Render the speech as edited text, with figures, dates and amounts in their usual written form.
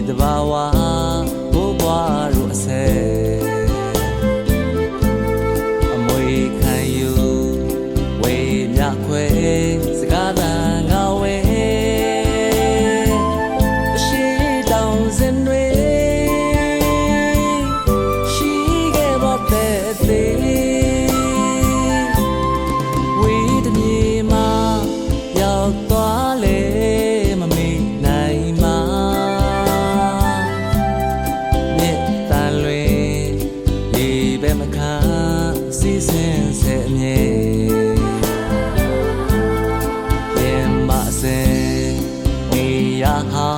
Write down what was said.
တဘာဝဘိုးဘွားတို့အဆဲအမွေခံယူဝေမြခွဲစကားသံငါဝဲအရှိတောင်စင်တွေရှိခဲ့ပါတဲ့သေးဝေးတမြေမှာရောက်သွားလေမမေ့နိုင်မှာမြစ်တန်လွင်ဒီဘက်မခါစီးစင်းဆဲအမြဲရင်မစဲနေရဟာ